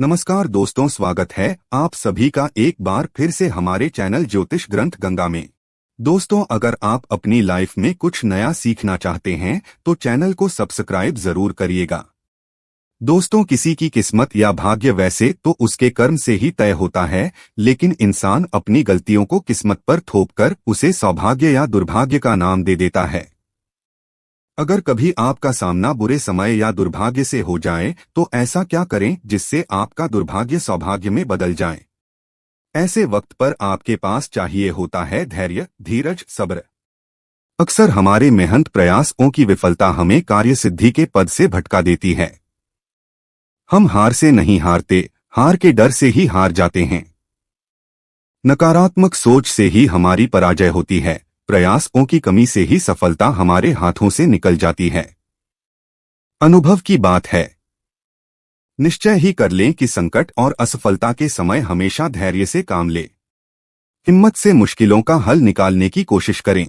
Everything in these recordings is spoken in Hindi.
नमस्कार दोस्तों, स्वागत है आप सभी का एक बार फिर से हमारे चैनल ज्योतिष ग्रंथ गंगा में। दोस्तों, अगर आप अपनी लाइफ में कुछ नया सीखना चाहते हैं तो चैनल को सब्सक्राइब जरूर करिएगा। दोस्तों, किसी की किस्मत या भाग्य वैसे तो उसके कर्म से ही तय होता है, लेकिन इंसान अपनी गलतियों को किस्मत पर थोपकर उसे सौभाग्य या दुर्भाग्य का नाम दे देता है। अगर कभी आपका सामना बुरे समय या दुर्भाग्य से हो जाए तो ऐसा क्या करें जिससे आपका दुर्भाग्य सौभाग्य में बदल जाए। ऐसे वक्त पर आपके पास चाहिए होता है धैर्य, धीरज, सब्र। अक्सर हमारे मेहनत प्रयासों की विफलता हमें कार्य सिद्धि के पद से भटका देती है। हम हार से नहीं हारते, हार के डर से ही हार जाते हैं। नकारात्मक सोच से ही हमारी पराजय होती है, प्रयासों की कमी से ही सफलता हमारे हाथों से निकल जाती है। अनुभव की बात है। निश्चय ही कर लें कि संकट और असफलता के समय हमेशा धैर्य से काम लें। हिम्मत से मुश्किलों का हल निकालने की कोशिश करें।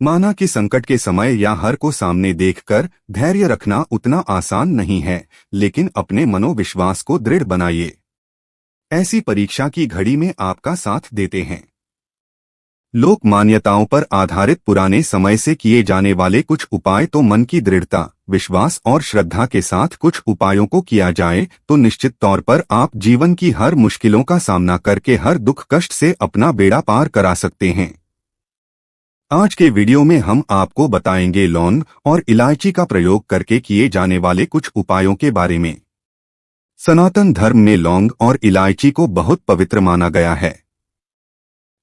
माना कि संकट के समय या हर को सामने देखकर धैर्य रखना उतना आसान नहीं है, लेकिन अपने मनोविश्वास को दृढ़ बनाइए। ऐसी परीक्षा की घड़ी में आपका साथ देते हैं। लोक मान्यताओं पर आधारित पुराने समय से किए जाने वाले कुछ उपाय तो मन की दृढ़ता, विश्वास और श्रद्धा के साथ कुछ उपायों को किया जाए तो निश्चित तौर पर आप जीवन की हर मुश्किलों का सामना करके हर दुख कष्ट से अपना बेड़ा पार करा सकते हैं। आज के वीडियो में हम आपको बताएंगे लौंग और इलायची का प्रयोग करके किए जाने वाले कुछ उपायों के बारे में। सनातन धर्म में लौंग और इलायची को बहुत पवित्र माना गया है।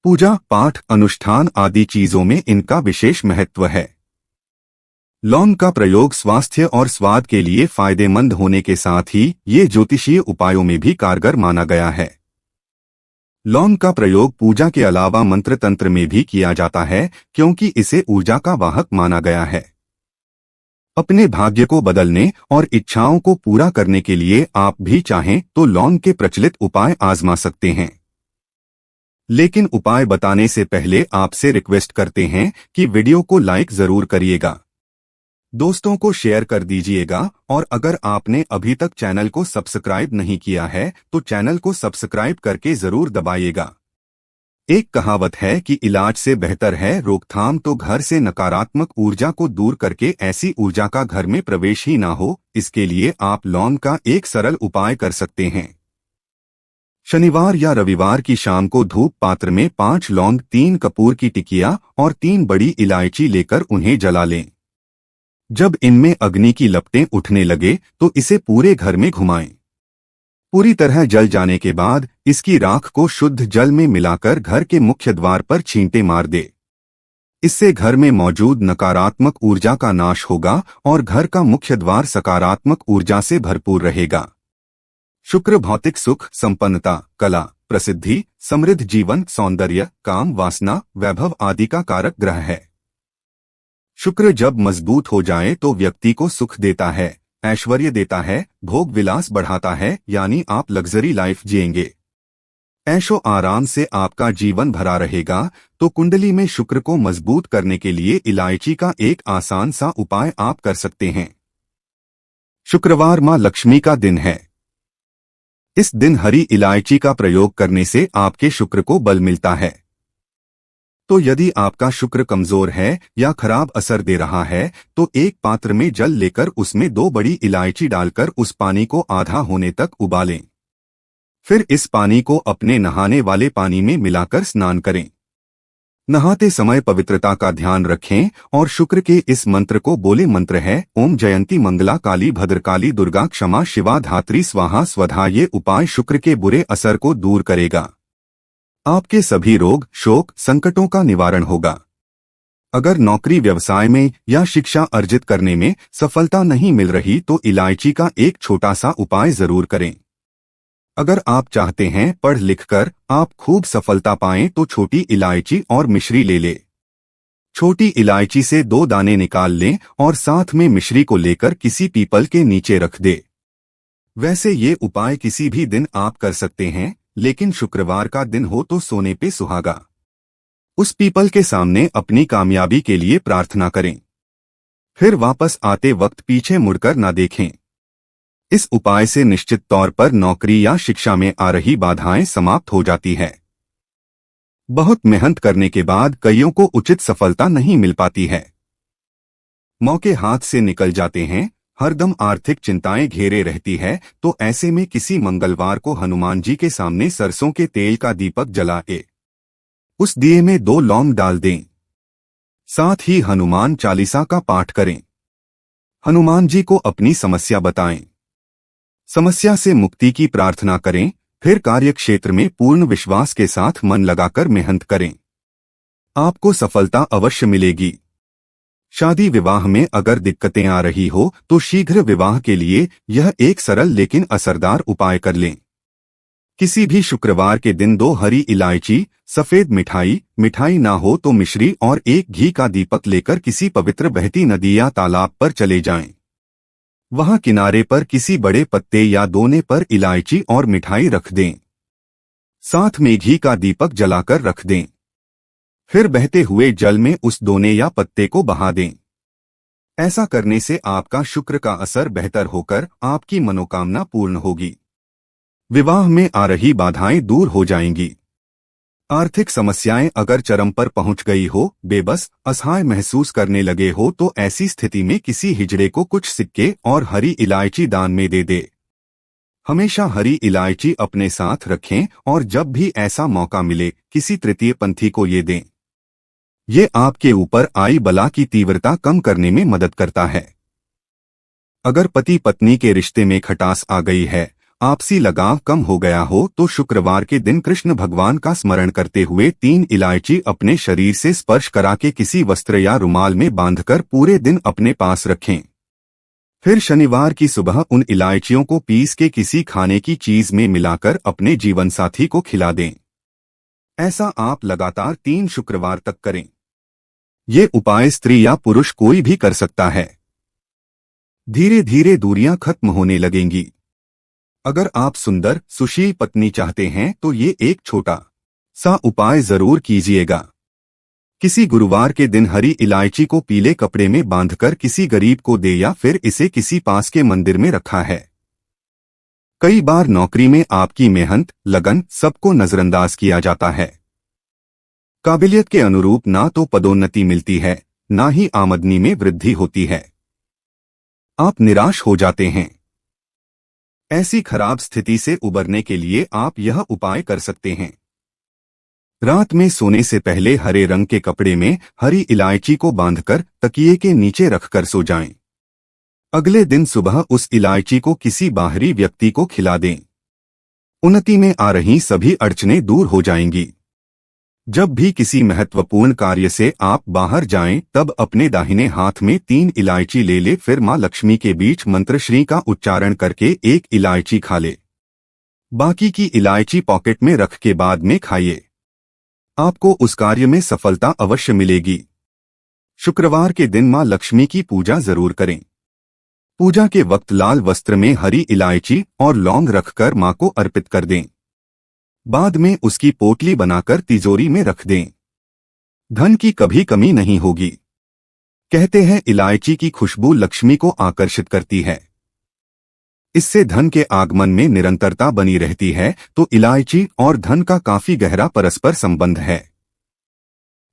पूजा पाठ अनुष्ठान आदि चीजों में इनका विशेष महत्व है। लौंग का प्रयोग स्वास्थ्य और स्वाद के लिए फायदेमंद होने के साथ ही ये ज्योतिषीय उपायों में भी कारगर माना गया है। लौंग का प्रयोग पूजा के अलावा मंत्र तंत्र में भी किया जाता है, क्योंकि इसे ऊर्जा का वाहक माना गया है। अपने भाग्य को बदलने और इच्छाओं को पूरा करने के लिए आप भी चाहें तो लौंग के प्रचलित उपाय आजमा सकते हैं। लेकिन उपाय बताने से पहले आपसे रिक्वेस्ट करते हैं कि वीडियो को लाइक जरूर करिएगा, दोस्तों को शेयर कर दीजिएगा और अगर आपने अभी तक चैनल को सब्सक्राइब नहीं किया है तो चैनल को सब्सक्राइब करके जरूर दबाइएगा। एक कहावत है कि इलाज से बेहतर है रोकथाम, तो घर से नकारात्मक ऊर्जा को दूर करके ऐसी ऊर्जा का घर में प्रवेश ही ना हो, इसके लिए आप लौंग का एक सरल उपाय कर सकते हैं। शनिवार या रविवार की शाम को धूप पात्र में 5 लौंग, 3 कपूर की टिकिया और 3 बड़ी इलायची लेकर उन्हें जला लें। जब इनमें अग्नि की लपटें उठने लगे तो इसे पूरे घर में घुमाएं। पूरी तरह जल जाने के बाद इसकी राख को शुद्ध जल में मिलाकर घर के मुख्य द्वार पर छींटे मार दे। इससे घर में मौजूद नकारात्मक ऊर्जा का नाश होगा और घर का मुख्य द्वार सकारात्मक ऊर्जा से भरपूर रहेगा। शुक्र भौतिक सुख, संपन्नता, कला, प्रसिद्धि, समृद्ध जीवन, सौंदर्य, काम, वासना, वैभव आदि का कारक ग्रह है। शुक्र जब मजबूत हो जाए तो व्यक्ति को सुख देता है, ऐश्वर्य देता है, भोग विलास बढ़ाता है, यानी आप लग्जरी लाइफ जिएंगे। ऐशो आराम से आपका जीवन भरा रहेगा। तो कुंडली में शुक्र को मजबूत करने के लिए इलायची का एक आसान सा उपाय आप कर सकते हैं। शुक्रवार मां लक्ष्मी का दिन है। इस दिन हरी इलायची का प्रयोग करने से आपके शुक्र को बल मिलता है। तो यदि आपका शुक्र कमजोर है या खराब असर दे रहा है तो एक पात्र में जल लेकर उसमें 2 बड़ी इलायची डालकर उस पानी को आधा होने तक उबालें। फिर इस पानी को अपने नहाने वाले पानी में मिलाकर स्नान करें। नहाते समय पवित्रता का ध्यान रखें और शुक्र के इस मंत्र को बोले। मंत्र है ओम जयंती मंगला काली भद्रकाली दुर्गा क्षमा शिवा धात्री स्वाहा स्वधा। ये उपाय शुक्र के बुरे असर को दूर करेगा। आपके सभी रोग शोक संकटों का निवारण होगा। अगर नौकरी व्यवसाय में या शिक्षा अर्जित करने में सफलता नहीं मिल रही तो इलायची का एक छोटा सा उपाय जरूर करें। अगर आप चाहते हैं पढ़ लिखकर आप खूब सफलता पाएं तो छोटी इलायची और मिश्री ले ले। छोटी इलायची से 2 दाने निकाल लें और साथ में मिश्री को लेकर किसी पीपल के नीचे रख दे। वैसे ये उपाय किसी भी दिन आप कर सकते हैं, लेकिन शुक्रवार का दिन हो तो सोने पे सुहागा। उस पीपल के सामने अपनी कामयाबी के लिए प्रार्थना करें। फिर वापस आते वक्त पीछे मुड़कर ना देखें। इस उपाय से निश्चित तौर पर नौकरी या शिक्षा में आ रही बाधाएं समाप्त हो जाती है। बहुत मेहनत करने के बाद कईयों को उचित सफलता नहीं मिल पाती है। मौके हाथ से निकल जाते हैं, हरदम आर्थिक चिंताएं घेरे रहती है, तो ऐसे में किसी मंगलवार को हनुमान जी के सामने सरसों के तेल का दीपक जलाए उस दिए में 2 लौंग डाल दें। साथ ही हनुमान चालीसा का पाठ करें। हनुमान जी को अपनी समस्या बताएं। समस्या से मुक्ति की प्रार्थना करें, फिर कार्यक्षेत्र में पूर्ण विश्वास के साथ मन लगाकर मेहनत करें। आपको सफलता अवश्य मिलेगी। शादी विवाह में अगर दिक्कतें आ रही हो तो शीघ्र विवाह के लिए यह एक सरल लेकिन असरदार उपाय कर लें। किसी भी शुक्रवार के दिन 2 हरी इलायची, सफेद मिठाई ना हो तो मिश्री और 1 घी का दीपक लेकर किसी पवित्र बहती नदी या तालाब पर चले जाएं। वहां किनारे पर किसी बड़े पत्ते या दोने पर इलायची और मिठाई रख दें। साथ में घी का दीपक जलाकर रख दें। फिर बहते हुए जल में उस दोने या पत्ते को बहा दें। ऐसा करने से आपका शुक्र का असर बेहतर होकर आपकी मनोकामना पूर्ण होगी। विवाह में आ रही बाधाएं दूर हो जाएंगी। आर्थिक समस्याएं अगर चरम पर पहुंच गई हो, बेबस असहाय महसूस करने लगे हो, तो ऐसी स्थिति में किसी हिजड़े को कुछ सिक्के और हरी इलायची दान में दे दे। हमेशा हरी इलायची अपने साथ रखें और जब भी ऐसा मौका मिले किसी तृतीय पंथी को ये दें। ये आपके ऊपर आई बला की तीव्रता कम करने में मदद करता है। अगर पति पत्नी के रिश्ते में खटास आ गई है, आपसी लगाव कम हो गया हो, तो शुक्रवार के दिन कृष्ण भगवान का स्मरण करते हुए 3 इलायची अपने शरीर से स्पर्श करा के किसी वस्त्र या रुमाल में बांधकर पूरे दिन अपने पास रखें। फिर शनिवार की सुबह उन इलायचियों को पीस के किसी खाने की चीज में मिलाकर अपने जीवनसाथी को खिला दें। ऐसा आप लगातार 3 शुक्रवार तक करें। ये उपाय स्त्री या पुरुष कोई भी कर सकता है। धीरे धीरे दूरियां खत्म होने लगेंगी। अगर आप सुंदर सुशील पत्नी चाहते हैं तो ये एक छोटा सा उपाय जरूर कीजिएगा। किसी गुरुवार के दिन हरी इलायची को पीले कपड़े में बांधकर किसी गरीब को दे या फिर इसे किसी पास के मंदिर में रखा है। कई बार नौकरी में आपकी मेहनत, लगन सबको नजरअंदाज किया जाता है। काबिलियत के अनुरूप ना तो पदोन्नति मिलती है, ना ही आमदनी में वृद्धि होती है। आप निराश हो जाते हैं। ऐसी खराब स्थिति से उबरने के लिए आप यह उपाय कर सकते हैं। रात में सोने से पहले हरे रंग के कपड़े में हरी इलायची को बांधकर तकिए के नीचे रखकर सो जाएं। अगले दिन सुबह उस इलायची को किसी बाहरी व्यक्ति को खिला दें। उन्नति में आ रही सभी अड़चनें दूर हो जाएंगी। जब भी किसी महत्वपूर्ण कार्य से आप बाहर जाएं, तब अपने दाहिने हाथ में 3 इलायची ले फिर मां लक्ष्मी के बीच मंत्र श्री का उच्चारण करके 1 इलायची खा ले। बाकी की इलायची पॉकेट में रख के बाद में खाइए। आपको उस कार्य में सफलता अवश्य मिलेगी। शुक्रवार के दिन मां लक्ष्मी की पूजा जरूर करें। पूजा के वक्त लाल वस्त्र में हरी इलायची और लौंग रखकर मां को अर्पित कर दें। बाद में उसकी पोटली बनाकर तिजोरी में रख दें। धन की कभी कमी नहीं होगी। कहते हैं इलायची की खुशबू लक्ष्मी को आकर्षित करती है। इससे धन के आगमन में निरंतरता बनी रहती है, तो इलायची और धन का काफी गहरा परस्पर संबंध है।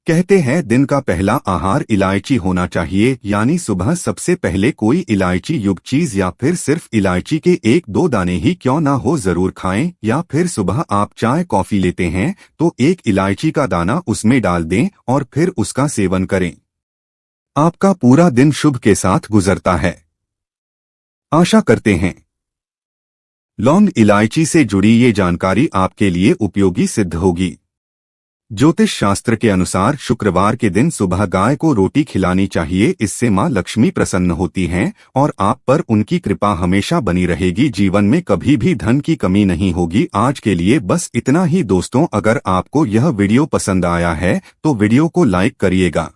कहते हैं दिन का पहला आहार इलायची होना चाहिए, यानी सुबह सबसे पहले कोई इलायची युक्त चीज या फिर सिर्फ इलायची के 1-2 दाने ही क्यों ना हो जरूर खाएं। या फिर सुबह आप चाय कॉफी लेते हैं तो 1 इलायची का दाना उसमें डाल दें और फिर उसका सेवन करें। आपका पूरा दिन शुभ के साथ गुजरता है। आशा करते हैं लौंग इलायची से जुड़ी ये जानकारी आपके लिए उपयोगी सिद्ध होगी। ज्योतिष शास्त्र के अनुसार शुक्रवार के दिन सुबह गाय को रोटी खिलानी चाहिए। इससे मां लक्ष्मी प्रसन्न होती हैं और आप पर उनकी कृपा हमेशा बनी रहेगी। जीवन में कभी भी धन की कमी नहीं होगी। आज के लिए बस इतना ही दोस्तों। अगर आपको यह वीडियो पसंद आया है तो वीडियो को लाइक करिएगा,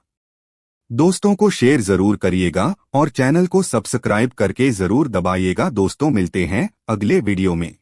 दोस्तों को शेयर जरूर करिएगा और चैनल को सब्सक्राइब करके जरूर दबाइएगा। दोस्तों मिलते हैं अगले वीडियो में।